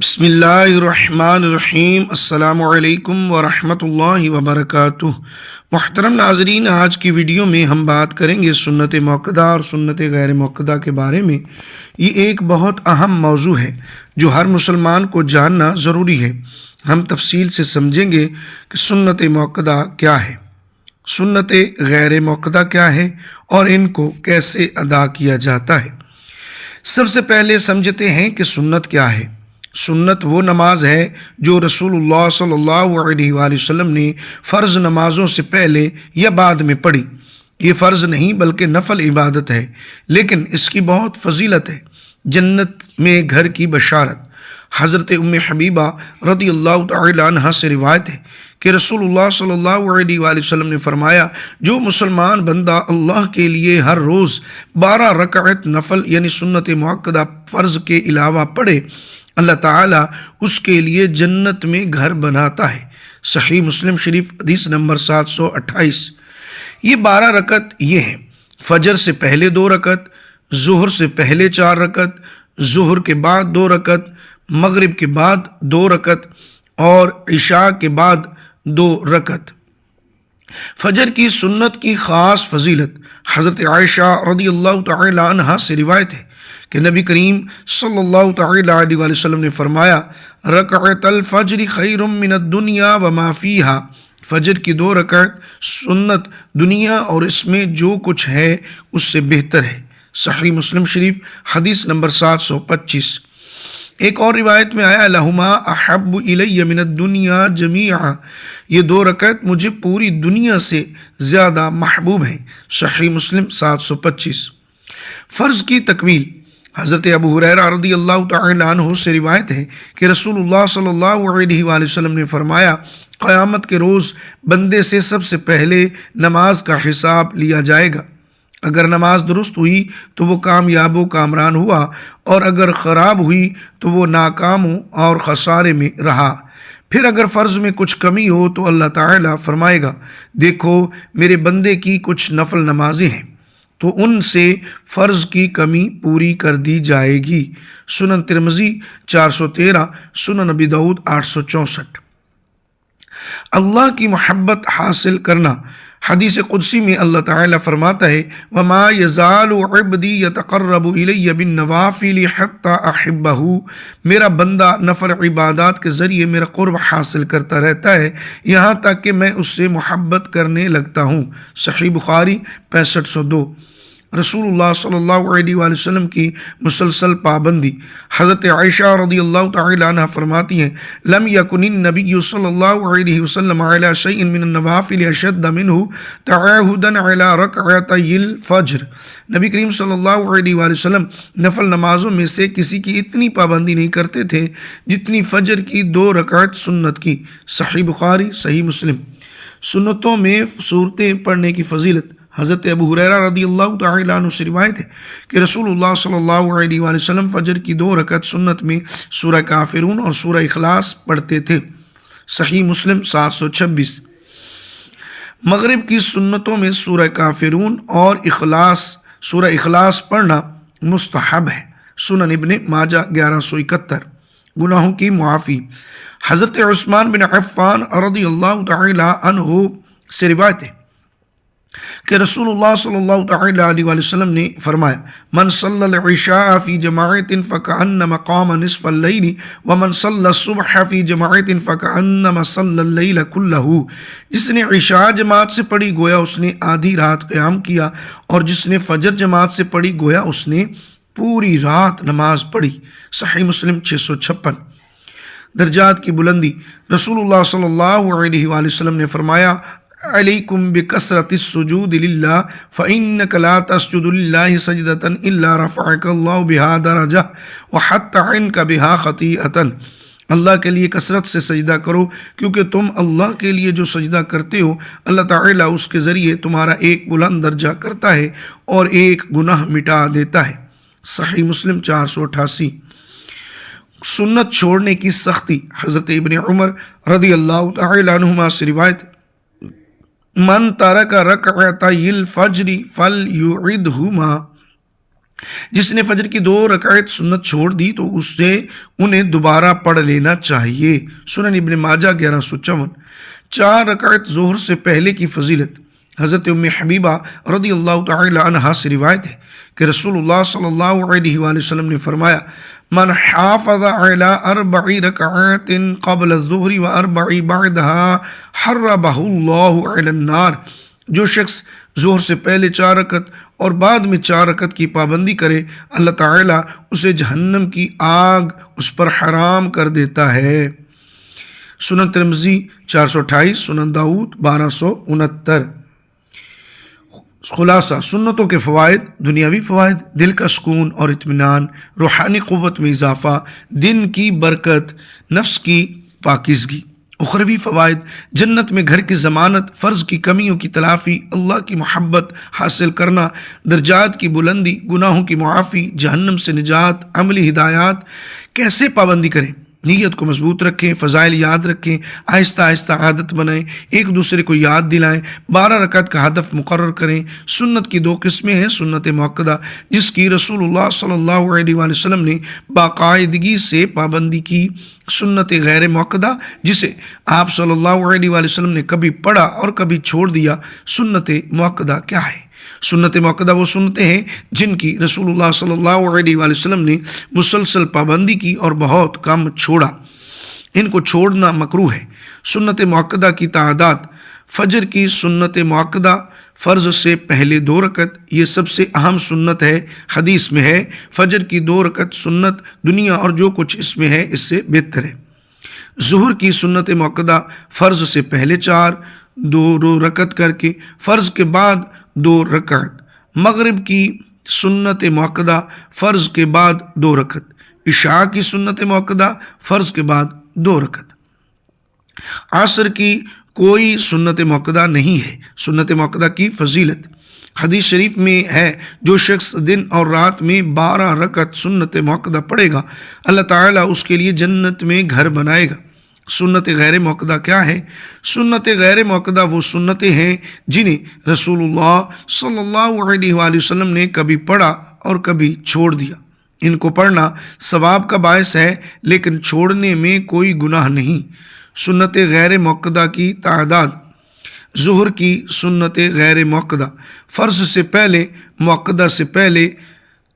بسم اللہ الرحمن الرحیم۔ السلام علیکم ورحمۃ اللہ وبرکاتہ۔ محترم ناظرین، آج کی ویڈیو میں ہم بات کریں گے سنت موقدہ اور سنت غیر موقدہ کے بارے میں۔ یہ ایک بہت اہم موضوع ہے جو ہر مسلمان کو جاننا ضروری ہے۔ ہم تفصیل سے سمجھیں گے کہ سنت موقدہ کیا ہے، سنت غیر موقدہ کیا ہے اور ان کو کیسے ادا کیا جاتا ہے۔ سب سے پہلے سمجھتے ہیں کہ سنت کیا ہے۔ سنت وہ نماز ہے جو رسول اللہ صلی اللہ علیہ وآلہ وسلم نے فرض نمازوں سے پہلے یا بعد میں پڑھی۔ یہ فرض نہیں بلکہ نفل عبادت ہے، لیکن اس کی بہت فضیلت ہے۔ جنت میں گھر کی بشارت۔ حضرت ام حبیبہ رضی اللہ تعالی عنہ سے روایت ہے کہ رسول اللہ صلی اللہ علیہ وآلہ وسلم نے فرمایا، جو مسلمان بندہ اللہ کے لیے ہر روز 12 رکعت نفل یعنی سنت موقدہ فرض کے علاوہ پڑھے، اللہ تعالیٰ اس کے لیے جنت میں گھر بناتا ہے۔ صحیح مسلم شریف حدیث نمبر 728۔ یہ 12 رکعت یہ ہیں: فجر سے پہلے 2 رکعت، ظہر سے پہلے 4 رکعت، ظہر کے بعد 2 رکعت، مغرب کے بعد 2 رکعت اور عشاء کے بعد 2 رکعت۔ فجر کی سنت کی خاص فضیلت۔ حضرت عائشہ رضی اللہ تعالی عنہ سے روایت ہے کہ نبی کریم صلی اللہ تعالی علیہ وآلہ وسلم نے فرمایا، رکعت الفجر خیر من الدنیا وما فیہا۔ فجر کی 2 رکعت سنت دنیا اور اس میں جو کچھ ہے اس سے بہتر ہے۔ صحیح مسلم شریف حدیث نمبر 725۔ ایک اور روایت میں آیا، لہما احب الی من الدنیا جمیعا۔ یہ 2 رکعت مجھے پوری دنیا سے زیادہ محبوب ہیں۔ صحیح مسلم 725۔ فرض کی تکمیل۔ حضرت ابو ہریرہ رضی اللہ تعالی عنہ سے روایت ہے کہ رسول اللہ صلی اللہ علیہ وآلہ وسلم نے فرمایا، قیامت کے روز بندے سے سب سے پہلے نماز کا حساب لیا جائے گا۔ اگر نماز درست ہوئی تو وہ کامیاب و کامران ہوا، اور اگر خراب ہوئی تو وہ ناکام اور خسارے میں رہا۔ پھر اگر فرض میں کچھ کمی ہو تو اللہ تعالیٰ فرمائے گا، دیکھو میرے بندے کی کچھ نفل نمازیں ہیں، تو ان سے فرض کی کمی پوری کر دی جائے گی۔ سنن ترمذی 413، سنن ابی داؤد 864۔ اللہ کی محبت حاصل کرنا۔ حدیث قدسی میں اللہ تعالیٰ فرماتا ہے، وَمَا يَزَالُ عِبْدِي يَتَقَرَّبُ إِلَيَّ بِالنَّوَافِلِ حَتَّى أَحِبَّهُ۔ میرا بندہ نفل عبادات کے ذریعے میرا قرب حاصل کرتا رہتا ہے یہاں تک کہ میں اس سے محبت کرنے لگتا ہوں۔ صحیح بخاری 6502۔ رسول اللہ صلی اللہ علیہ وآلہ وسلم کی مسلسل پابندی۔ حضرت عائشہ رضی اللہ تعالی عنہ فرماتی ہیں، لم یکن النبی صلی اللہ علیہ وسلم علی شیء من النوافل اشد منہ تعاہدا علی رکعتی الفجر۔ نبی کریم صلی اللہ علیہ وآلہ وسلم نفل نمازوں میں سے کسی کی اتنی پابندی نہیں کرتے تھے جتنی فجر کی 2 رکعت سنت کی۔ صحیح بخاری، صحیح مسلم۔ سنتوں میں سورتیں پڑھنے کی فضیلت۔ حضرت ابو ہریرہ رضی اللہ تعالی عنہ سے روایت ہے کہ رسول اللہ صلی اللہ علیہ وآلہ وسلم فجر کی 2 رکعت سنت میں سورہ کافرون اور سورہ اخلاص پڑھتے تھے۔ صحیح مسلم 726۔ مغرب کی سنتوں میں سورہ کافرون اور سورہ اخلاص پڑھنا مستحب ہے۔ سنن ابن ماجہ 1171۔ گناہوں کی معافی۔ حضرت عثمان بن عفان رضی اللہ تعالی عنہ سے روایت ہے کہ رسول اللہ صلی اللہ تعالی علیہ وآلہ وسلم نے فرمایا، من صلی العشاء فی جماعت فکأنما قام نصف اللیل ومن صلی الصبح فی جماعت فکأنما صلی اللیل کلہ۔ جس نے عشاء جماعت سے پڑھی گویا اس نے آدھی رات قیام کیا، اور جس نے فجر جماعت سے پڑھی گویا اس نے پوری رات نماز پڑھی۔ صحیح مسلم 656۔ درجات کی بلندی۔ رسول اللہ صلی اللہ علیہ وآلہ وسلم نے فرمایا، علیکم بکثرت السجود للہ فإنک لا تسجد للہ سجدۃ الا رفعک اللہ بہا درجہ وحط عنک بہا خطیئۃ۔ اللہ کے لیے کثرت سے سجدہ کرو، کیونکہ تم اللہ کے لیے جو سجدہ کرتے ہو اللہ تعالیٰ اس کے ذریعے تمہارا ایک بلند درجہ کرتا ہے اور ایک گناہ مٹا دیتا ہے۔ صحیح مسلم 488۔ سنت چھوڑنے کی سختی۔ حضرت ابن عمر رضی اللہ تعالی عنہما سے روایت، من ترک رکعتی الفجر فلیعدہما۔ جس نے فجر کی 2 رکعت سنت چھوڑ دی تو اسے انہیں دوبارہ پڑھ لینا چاہیے۔ سنن ابن ماجہ 1154۔ 4 رکعت ظہر سے پہلے کی فضیلت۔ حضرت ام حبیبہ رضی اللہ تعالی عنہا سے روایت ہے کہ رسول اللہ صلی اللہ علیہ وآلہ وسلم نے فرمایا: من حافظ علی 4 رکعات قبل الظہر و 4 بعدها حربہ اللہ علی النار۔ جو شخص ظہر سے پہلے 4 رکعت اور بعد میں 4 رکعت کی پابندی کرے، اللہ تعالیٰ اسے جہنم کی آگ اس پر حرام کر دیتا ہے۔ سنن ترمذی 428، سنن داؤد 1269۔ خلاصہ: سنتوں کے فوائد: دنیاوی فوائد، دل کا سکون اور اطمینان، روحانی قوت میں اضافہ، دن کی برکت، نفس کی پاکیزگی۔ اخروی فوائد: جنت میں گھر کی ضمانت، فرض کی کمیوں کی تلافی، اللہ کی محبت حاصل کرنا، درجات کی بلندی، گناہوں کی معافی، جہنم سے نجات، عملی ہدایات۔ کیسے پابندی کریں؟ نیت کو مضبوط رکھیں، فضائل یاد رکھیں، آہستہ آہستہ عادت بنائیں، ایک دوسرے کو یاد دلائیں، 12 رکعت کا ہدف مقرر کریں۔ سنت کی 2 قسمیں ہیں: سنت موقدہ، جس کی رسول اللہ صلی اللہ علیہ وآلہ وسلم نے باقاعدگی سے پابندی کی، سنت غیر موقدہ، جسے آپ صلی اللہ علیہ وآلہ وسلم نے کبھی پڑھا اور کبھی چھوڑ دیا۔ سنت موقدہ کیا ہے؟ سنت موقدہ وہ سنتیں ہیں جن کی رسول اللہ صلی اللہ علیہ وآلہ وسلم نے مسلسل پابندی کی اور بہت کم چھوڑا۔ ان کو چھوڑنا مکروہ ہے۔ سنت موقدہ کی تعداد: فجر کی سنت موقدہ، فرض سے پہلے 2 رکعت، یہ سب سے اہم سنت ہے۔ حدیث میں ہے: فجر کی 2 رکعت سنت، دنیا اور جو کچھ اس میں ہے اس سے بہتر ہے۔ ظہر کی سنت موقدہ، فرض سے پہلے 4، 2 رکعت کر کے، فرض کے بعد 2 رکعت۔ مغرب کی سنت موقدہ، فرض کے بعد 2 رکعت۔ عشاء کی سنت موقدہ، فرض کے بعد 2 رکعت۔ عصر کی کوئی سنت موقدہ نہیں ہے۔ سنت موقدہ کی فضیلت: حدیث شریف میں ہے: جو شخص دن اور رات میں 12 رکعت سنت موقدہ پڑھے گا، اللہ تعالیٰ اس کے لیے جنت میں گھر بنائے گا۔ سنت غیر موقدہ کیا ہے؟ سنت غیر موقدہ وہ سنتیں ہیں جنہیں رسول اللہ صلی اللہ علیہ وآلہ وسلم نے کبھی پڑھا اور کبھی چھوڑ دیا۔ ان کو پڑھنا ثواب کا باعث ہے، لیکن چھوڑنے میں کوئی گناہ نہیں۔ سنت غیر موقدہ کی تعداد: ظہر کی سنت غیر موقدہ، فرض سے پہلے، موقدہ سے پہلے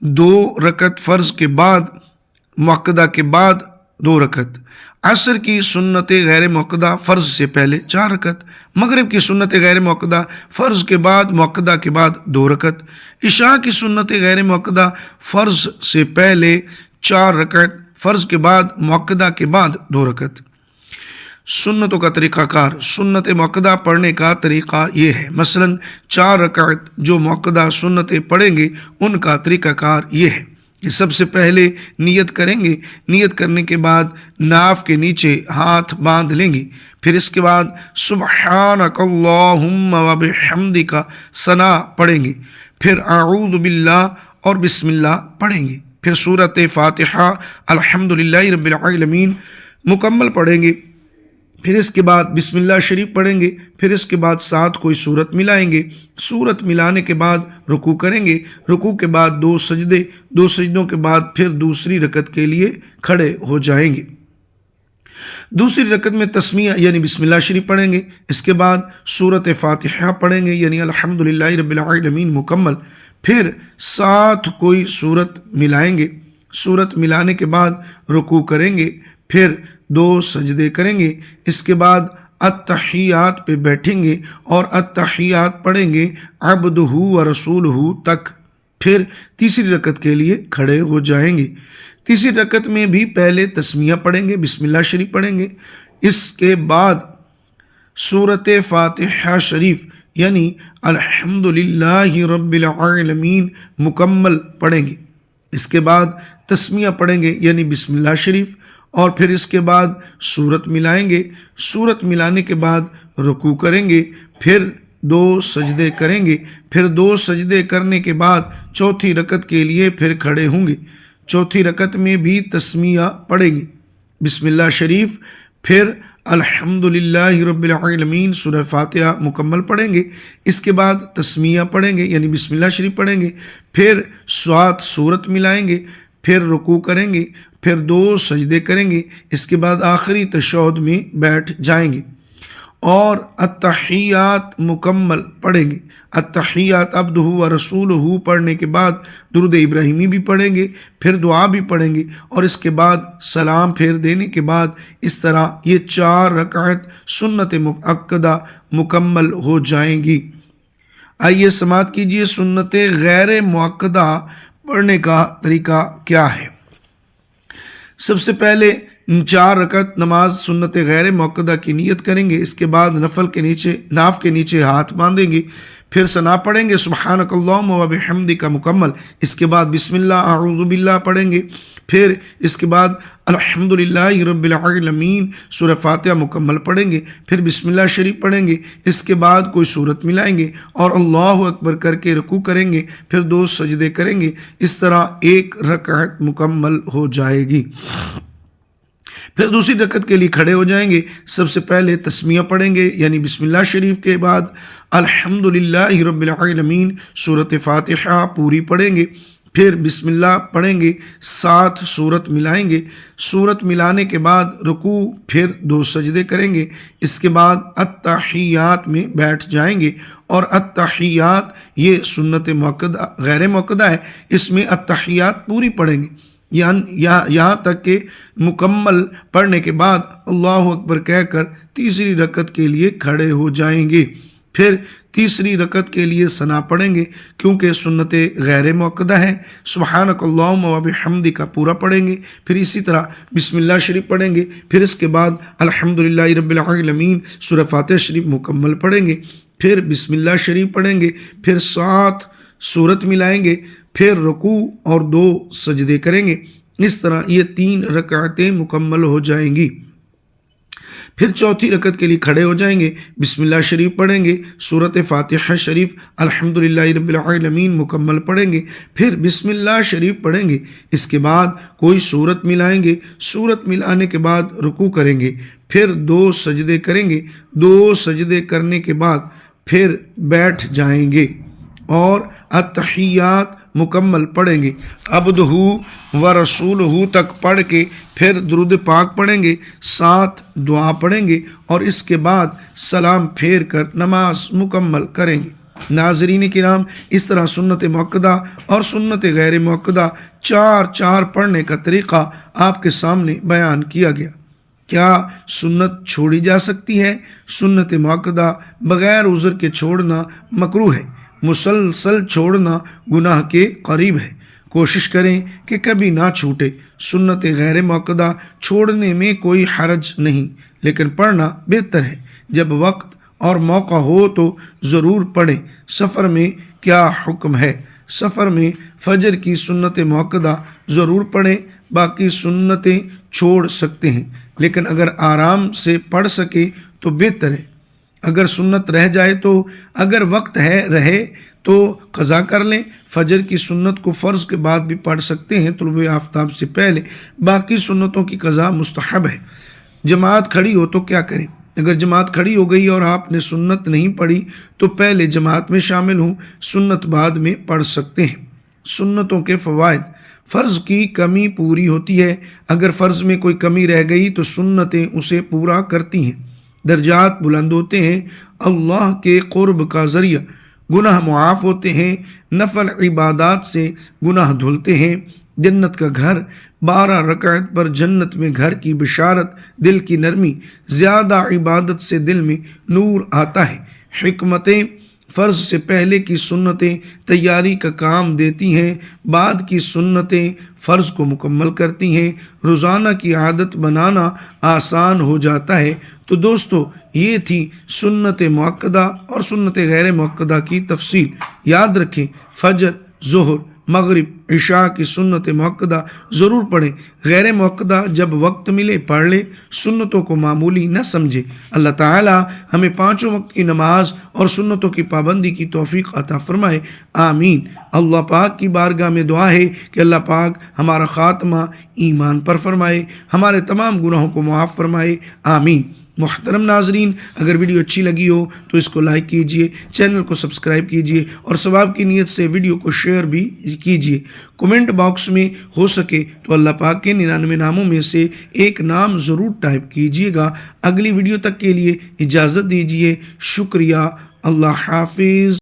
2 رکعت، فرض کے بعد، موقدہ کے بعد 2 رکعت۔ عصر کی سنت غیر موقدہ، فرض سے پہلے 4 رکعت۔ مغرب کی سنت غیر موقدہ، فرض کے بعد، موقدہ کے بعد 2 رکعت۔ عشاء کی سنت غیر موقدہ، فرض سے پہلے 4 رکعت، فرض کے بعد، موقدہ کے بعد 2 رکعت۔ سنتوں کا طریقہ کار: سنت موقدہ پڑھنے کا طریقہ یہ ہے۔ مثلا 4 رکعت جو موقدہ سنتیں پڑھیں گے ان کا طریقہ کار یہ ہے کہ سب سے پہلے نیت کریں گے، نیت کرنے کے بعد ناف کے نیچے ہاتھ باندھ لیں گے، پھر اس کے بعد سبحانک اللہم وبحمدک ثنا پڑھیں گے، پھر اعوذ باللہ اور بسم اللہ پڑھیں گے، پھر سورۃ فاتحہ الحمدللہ رب العالمین مکمل پڑھیں گے، پھر اس کے بعد بسم اللہ شریف پڑھیں گے، پھر اس کے بعد ساتھ کوئی صورت ملائیں گے، صورت ملانے کے بعد رکوع کریں گے، رکوع کے بعد 2 سجدے، 2 سجدوں کے بعد پھر دوسری رکعت کے لیے کھڑے ہو جائیں گے۔ دوسری رکعت میں تسمیہ یعنی بسم اللہ شریف پڑھیں گے، اس کے بعد سورۃ فاتحہ پڑھیں گے یعنی الحمدللہ رب العالمین مکمل، پھر ساتھ کوئی صورت ملائیں گے، صورت ملانے کے بعد رکوع کریں گے، پھر 2 سجدے کریں گے، اس کے بعد التحیات پہ بیٹھیں گے اور التحیات پڑھیں گے عبدہ و رسولہ تک، پھر تیسری رکعت کے لیے کھڑے ہو جائیں گے۔ تیسری رکعت میں بھی پہلے تسمیہ پڑھیں گے، بسم اللہ شریف پڑھیں گے، اس کے بعد سورۃ فاتحہ شریف یعنی الحمدللہ رب العالمین مکمل پڑھیں گے، اس کے بعد تسمیہ پڑھیں گے یعنی بسم اللہ شریف، اور پھر اس کے بعد سورت ملائیں گے، سورت ملانے کے بعد رکوع کریں گے، پھر 2 سجدے کریں گے، پھر 2 سجدے کرنے کے بعد چوتھی رکعت کے لیے پھر کھڑے ہوں گے۔ چوتھی رکعت میں بھی تسمیہ پڑھیں گے، بسم اللہ شریف، پھر الحمدللہ رب العالمین سورہ فاتحہ مکمل پڑھیں گے، اس کے بعد تسمیہ پڑھیں گے یعنی بسم اللہ شریف پڑھیں گے، پھر 7 سورت ملائیں گے، پھر رکوع کریں گے، پھر 2 سجدے کریں گے، اس کے بعد آخری تشہد میں بیٹھ جائیں گے اور التحیات مکمل پڑھیں گے۔ التحیات عبدہ و رسولہ پڑھنے کے بعد درود ابراہیمی بھی پڑھیں گے، پھر دعا بھی پڑھیں گے اور اس کے بعد سلام پھیر دینے کے بعد اس طرح یہ 4 رکعت سنت مؤکدہ مکمل ہو جائیں گی۔ آئیے سماعت کیجیے سنت غیر مؤکدہ پڑھنے کا طریقہ کیا ہے۔ سب سے پہلے 4 رکعت نماز سنت غیر مؤکدہ کی نیت کریں گے، اس کے بعد ناف کے نیچے ہاتھ باندھیں گے، پھر ثنا پڑھیں گے سبحانک اللہم و بحمدک مکمل، اس کے بعد بسم اللہ اعوذ باللہ پڑھیں گے، پھر اس کے بعد الحمدللہ رب العالمین سورہ فاتحہ مکمل پڑھیں گے، پھر بسم اللہ شریف پڑھیں گے، اس کے بعد کوئی سورت ملائیں گے اور اللہ اکبر کر کے رکوع کریں گے، پھر 2 سجدے کریں گے، اس طرح 1 رکعت مکمل ہو جائے گی۔ پھر دوسری رکعت کے لیے کھڑے ہو جائیں گے، سب سے پہلے تسمیہ پڑھیں گے یعنی بسم اللہ شریف کے بعد الحمدللہ رب العالمین سورۃ فاتحہ پوری پڑھیں گے، پھر بسم اللہ پڑھیں گے، 7 سورت ملائیں گے، سورت ملانے کے بعد رکوع، پھر 2 سجدے کریں گے، اس کے بعد التحیات میں بیٹھ جائیں گے اور التحیات یہ سنت مؤکدہ غیر مؤکدہ ہے، اس میں التحیات پوری پڑھیں گے یہاں تک کہ مکمل پڑھنے کے بعد اللہ اکبر کہہ کر تیسری رکعت کے لیے کھڑے ہو جائیں گے، پھر تیسری رکعت کے لیے ثنا پڑھیں گے کیونکہ سنت غیر مؤکدہ ہے، سبحانک اللہم و بحمدک پورا پڑھیں گے، پھر اسی طرح بسم اللہ شریف پڑھیں گے، پھر اس کے بعد الحمدللہ رب العالمین سورہ فاتحہ شریف مکمل پڑھیں گے، پھر بسم اللہ شریف پڑھیں گے، پھر 7 سورت ملائیں گے، پھر رکوع اور 2 سجدے کریں گے، اس طرح یہ 3 رکعتیں مکمل ہو جائیں گی۔ پھر چوتھی رکعت کے لیے کھڑے ہو جائیں گے، بسم اللہ شریف پڑھیں گے، سورۃ فاتحہ شریف الحمدللہ رب العالمین مکمل پڑھیں گے، پھر بسم اللہ شریف پڑھیں گے، اس کے بعد کوئی سورت ملائیں گے، سورت ملانے کے بعد رکوع کریں گے، پھر 2 سجدے کریں گے، 2 سجدے کرنے کے بعد پھر بیٹھ جائیں گے اور التحیات مکمل پڑھیں گے، عبدہ و رسولہ تک پڑھ کے پھر درود پاک پڑھیں گے، 7 دعا پڑھیں گے اور اس کے بعد سلام پھیر کر نماز مکمل کریں گے۔ ناظرین کرام، اس طرح سنت مؤکدہ اور سنت غیر مؤکدہ 4 پڑھنے کا طریقہ آپ کے سامنے بیان کیا گیا۔ کیا سنت چھوڑی جا سکتی ہے؟ سنت مؤکدہ بغیر عذر کے چھوڑنا مکروہ ہے، مسلسل چھوڑنا گناہ کے قریب ہے۔ کوشش کریں کہ کبھی نہ چھوٹے۔ سنت غیر مؤکدہ چھوڑنے میں کوئی حرج نہیں، لیکن پڑھنا بہتر ہے۔ جب وقت اور موقع ہو تو ضرور پڑھیں۔ سفر میں کیا حکم ہے؟ سفر میں فجر کی سنت مؤکدہ ضرور پڑھیں، باقی سنتیں چھوڑ سکتے ہیں، لیکن اگر آرام سے پڑھ سکیں تو بہتر ہے۔ اگر سنت رہ جائے تو اگر وقت رہے تو قضا کر لیں۔ فجر کی سنت کو فرض کے بعد بھی پڑھ سکتے ہیں، طلوع آفتاب سے پہلے۔ باقی سنتوں کی قضا مستحب ہے۔ جماعت کھڑی ہو تو کیا کریں؟ اگر جماعت کھڑی ہو گئی اور آپ نے سنت نہیں پڑھی تو پہلے جماعت میں شامل ہوں، سنت بعد میں پڑھ سکتے ہیں۔ سنتوں کے فوائد: فرض کی کمی پوری ہوتی ہے۔ اگر فرض میں کوئی کمی رہ گئی تو سنتیں اسے پورا کرتی ہیں۔ درجات بلند ہوتے ہیں، اللہ کے قرب کا ذریعہ، گناہ معاف ہوتے ہیں، نفل عبادات سے گناہ دھلتے ہیں، جنت کا گھر، 12 رکعت پر جنت میں گھر کی بشارت، دل کی نرمی، زیادہ عبادت سے دل میں نور آتا ہے۔ حکمتیں: فرض سے پہلے کی سنتیں تیاری کا کام دیتی ہیں، بعد کی سنتیں فرض کو مکمل کرتی ہیں، روزانہ کی عادت بنانا آسان ہو جاتا ہے۔ تو دوستو، یہ تھی سنت مؤکدہ اور سنت غیر مؤکدہ کی تفصیل۔ یاد رکھیں، فجر، ظہر، مغرب عشاء کی سنت مؤکدہ ضرور پڑھیں، غیر مؤکدہ جب وقت ملے پڑھ لے، سنتوں کو معمولی نہ سمجھے۔ اللہ تعالی ہمیں پانچوں وقت کی نماز اور سنتوں کی پابندی کی توفیق عطا فرمائے، آمین۔ اللہ پاک کی بارگاہ میں دعا ہے کہ اللہ پاک ہمارا خاتمہ ایمان پر فرمائے، ہمارے تمام گناہوں کو معاف فرمائے، آمین۔ محترم ناظرین، اگر ویڈیو اچھی لگی ہو تو اس کو لائک کیجئے، چینل کو سبسکرائب کیجئے اور ثواب کی نیت سے ویڈیو کو شیئر بھی کیجئے۔ کومنٹ باکس میں ہو سکے تو اللہ پاک کے 99 ناموں میں سے ایک نام ضرور ٹائپ کیجئے گا۔ اگلی ویڈیو تک کے لیے اجازت دیجئے، شکریہ، اللہ حافظ۔